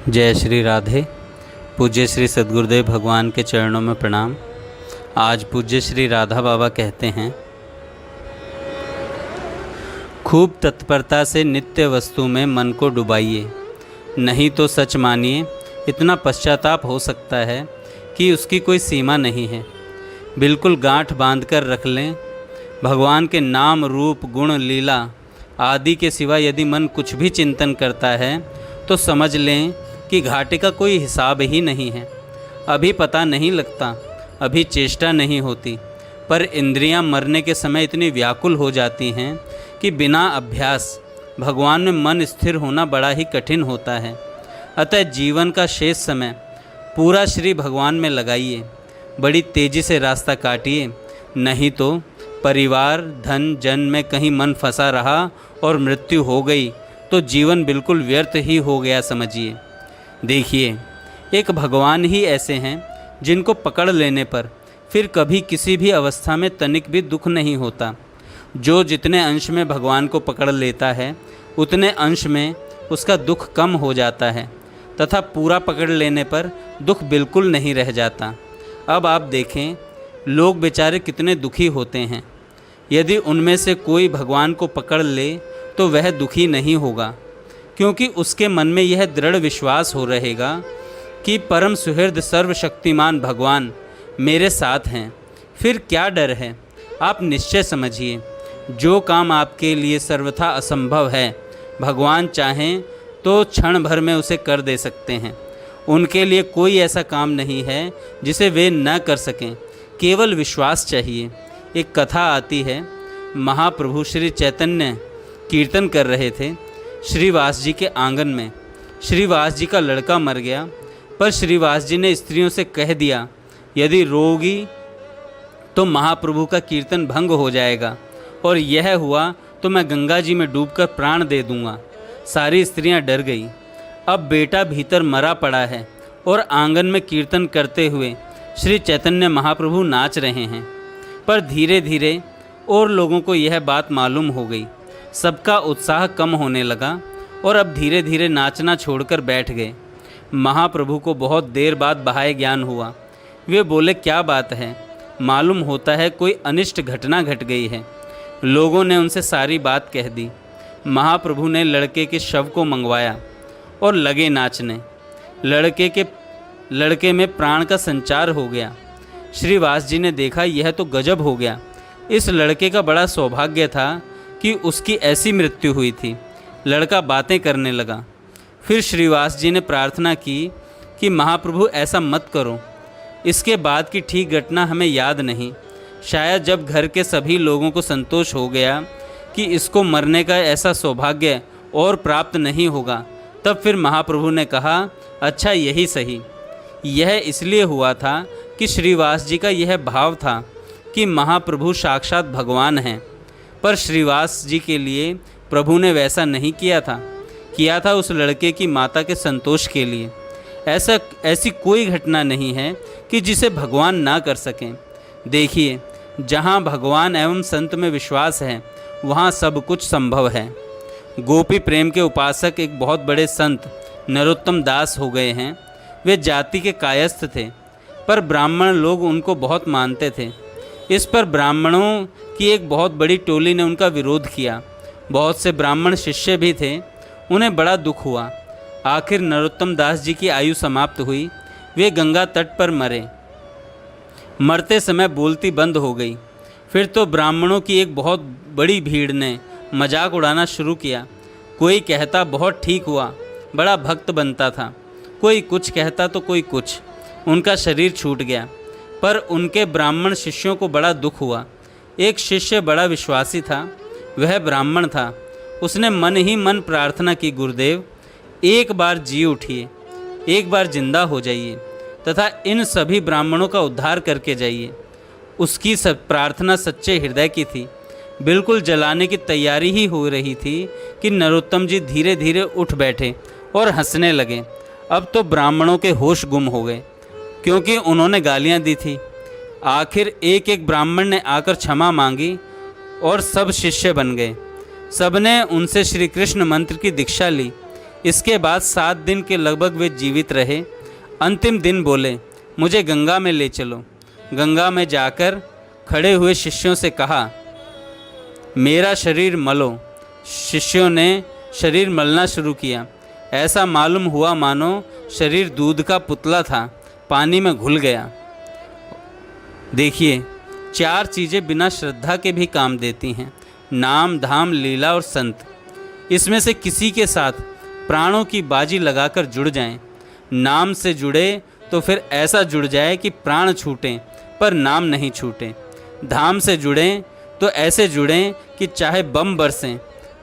जय श्री राधे। पूज्य श्री सद्गुरुदेव भगवान के चरणों में प्रणाम। आज पूज्य श्री राधा बाबा कहते हैं, खूब तत्परता से नित्य वस्तु में मन को डुबाइए, नहीं तो सच मानिए इतना पश्चाताप हो सकता है कि उसकी कोई सीमा नहीं है। बिल्कुल गांठ बांध कर रख लें। भगवान के नाम, रूप, गुण, लीला आदि के सिवा यदि मन कुछ भी चिंतन करता है तो समझ लें कि घाटे का कोई हिसाब ही नहीं है। अभी पता नहीं लगता, अभी चेष्टा नहीं होती, पर इंद्रियां मरने के समय इतनी व्याकुल हो जाती हैं कि बिना अभ्यास भगवान में मन स्थिर होना बड़ा ही कठिन होता है। अतः जीवन का शेष समय पूरा श्री भगवान में लगाइए, बड़ी तेज़ी से रास्ता काटिए, नहीं तो परिवार, धन, जन में कहीं मन फंसा रहा और मृत्यु हो गई तो जीवन बिल्कुल व्यर्थ ही हो गया समझिए। देखिए, एक भगवान ही ऐसे हैं जिनको पकड़ लेने पर फिर कभी किसी भी अवस्था में तनिक भी दुख नहीं होता। जो जितने अंश में भगवान को पकड़ लेता है उतने अंश में उसका दुख कम हो जाता है तथा पूरा पकड़ लेने पर दुख बिल्कुल नहीं रह जाता। अब आप देखें, लोग बेचारे कितने दुखी होते हैं। यदि उनमें से कोई भगवान को पकड़ ले तो वह दुखी नहीं होगा, क्योंकि उसके मन में यह दृढ़ विश्वास हो रहेगा कि परम सुहृद सर्वशक्तिमान भगवान मेरे साथ हैं। फिर क्या डर है। आप निश्चय समझिए, जो काम आपके लिए सर्वथा असंभव है, भगवान चाहें तो क्षण भर में उसे कर दे सकते हैं। उनके लिए कोई ऐसा काम नहीं है जिसे वे न कर सकें, केवल विश्वास चाहिए। एक कथा आती है, महाप्रभु श्री चैतन्य कीर्तन कर रहे थे श्रीवास जी के आंगन में। श्रीवास जी का लड़का मर गया, पर श्रीवास जी ने स्त्रियों से कह दिया, यदि रोगी तो महाप्रभु का कीर्तन भंग हो जाएगा, और यह हुआ तो मैं गंगा जी में डूबकर प्राण दे दूंगा। सारी स्त्रियां डर गई। अब बेटा भीतर मरा पड़ा है और आंगन में कीर्तन करते हुए श्री चैतन्य महाप्रभु नाच रहे हैं। पर धीरे धीरे और लोगों को यह बात मालूम हो गई। सबका उत्साह कम होने लगा और अब धीरे धीरे नाचना छोड़कर बैठ गए। महाप्रभु को बहुत देर बाद बाह्य ज्ञान हुआ। वे बोले, क्या बात है? मालूम होता है कोई अनिष्ट घटना घट गई है। लोगों ने उनसे सारी बात कह दी। महाप्रभु ने लड़के के शव को मंगवाया और लगे नाचने। लड़के में प्राण का संचार हो गया। श्रीवास जी ने देखा, यह तो गजब हो गया। इस लड़के का बड़ा सौभाग्य था कि उसकी ऐसी मृत्यु हुई थी। लड़का बातें करने लगा। फिर श्रीवास जी ने प्रार्थना की कि महाप्रभु ऐसा मत करो। इसके बाद की ठीक घटना हमें याद नहीं। शायद जब घर के सभी लोगों को संतोष हो गया कि इसको मरने का ऐसा सौभाग्य और प्राप्त नहीं होगा, तब फिर महाप्रभु ने कहा, अच्छा यही सही। यह इसलिए हुआ था कि श्रीवास जी का यह भाव था कि महाप्रभु साक्षात भगवान हैं। पर श्रीवास जी के लिए प्रभु ने वैसा नहीं किया था उस लड़के की माता के संतोष के लिए। ऐसी कोई घटना नहीं है कि जिसे भगवान ना कर सकें। देखिए, जहाँ भगवान एवं संत में विश्वास है वहाँ सब कुछ संभव है। गोपी प्रेम के उपासक एक बहुत बड़े संत नरोत्तम दास हो गए हैं। वे जाति के कायस्थ थे, पर ब्राह्मण लोग उनको बहुत मानते थे। इस पर ब्राह्मणों की एक बहुत बड़ी टोली ने उनका विरोध किया। बहुत से ब्राह्मण शिष्य भी थे। उन्हें बड़ा दुख हुआ। आखिर नरोत्तम दास जी की आयु समाप्त हुई। वे गंगा तट पर मरे। मरते समय बोलती बंद हो गई। फिर तो ब्राह्मणों की एक बहुत बड़ी भीड़ ने मजाक उड़ाना शुरू किया। कोई कहता बहुत ठीक हुआ, बड़ा भक्त बनता था। कोई कुछ कहता तो कोई कुछ। उनका शरीर छूट गया। पर उनके ब्राह्मण शिष्यों को बड़ा दुख हुआ। एक शिष्य बड़ा विश्वासी था। वह ब्राह्मण था। उसने मन ही मन प्रार्थना की, गुरुदेव एक बार जी उठिए, एक बार जिंदा हो जाइए तथा इन सभी ब्राह्मणों का उद्धार करके जाइए। उसकी सब प्रार्थना सच्चे हृदय की थी। बिल्कुल जलाने की तैयारी ही हो रही थी कि नरोत्तम जी धीरे धीरे उठ बैठे और हंसने लगे। अब तो ब्राह्मणों के होश गुम हो गए, क्योंकि उन्होंने गालियां दी थी। आखिर एक एक ब्राह्मण ने आकर क्षमा मांगी और सब शिष्य बन गए। सबने उनसे श्री कृष्ण मंत्र की दीक्षा ली। इसके बाद 7 दिन के लगभग वे जीवित रहे। अंतिम दिन बोले, मुझे गंगा में ले चलो। गंगा में जाकर खड़े हुए शिष्यों से कहा, मेरा शरीर मलो। शिष्यों ने शरीर मलना शुरू किया। ऐसा मालूम हुआ मानो शरीर दूध का पुतला था, पानी में घुल गया। देखिए, 4 चीज़ें बिना श्रद्धा के भी काम देती हैं, नाम, धाम, लीला और संत। इसमें से किसी के साथ प्राणों की बाजी लगाकर जुड़ जाएं। नाम से जुड़े तो फिर ऐसा जुड़ जाए कि प्राण छूटें पर नाम नहीं छूटे। धाम से जुड़ें तो ऐसे जुड़ें कि चाहे बम बरसें,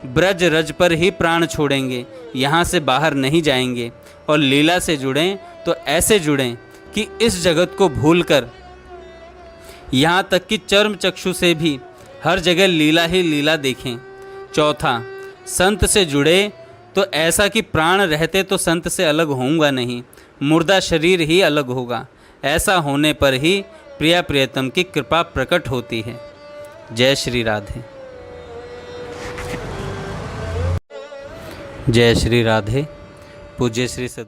ब्रज रज पर ही प्राण छोड़ेंगे, यहाँ से बाहर नहीं जाएंगे। और लीला से जुड़ें तो ऐसे जुड़ें कि इस जगत को भूलकर, यहाँ तक कि चर्म चक्षु से भी हर जगह लीला ही लीला देखें। चौथा, संत से जुड़े तो ऐसा कि प्राण रहते तो संत से अलग होऊंगा नहीं, मुर्दा शरीर ही अलग होगा। ऐसा होने पर ही प्रिया प्रियतम की कृपा प्रकट होती है। जय श्री राधे। जय श्री राधे। पूज्य श्री सद्गुरु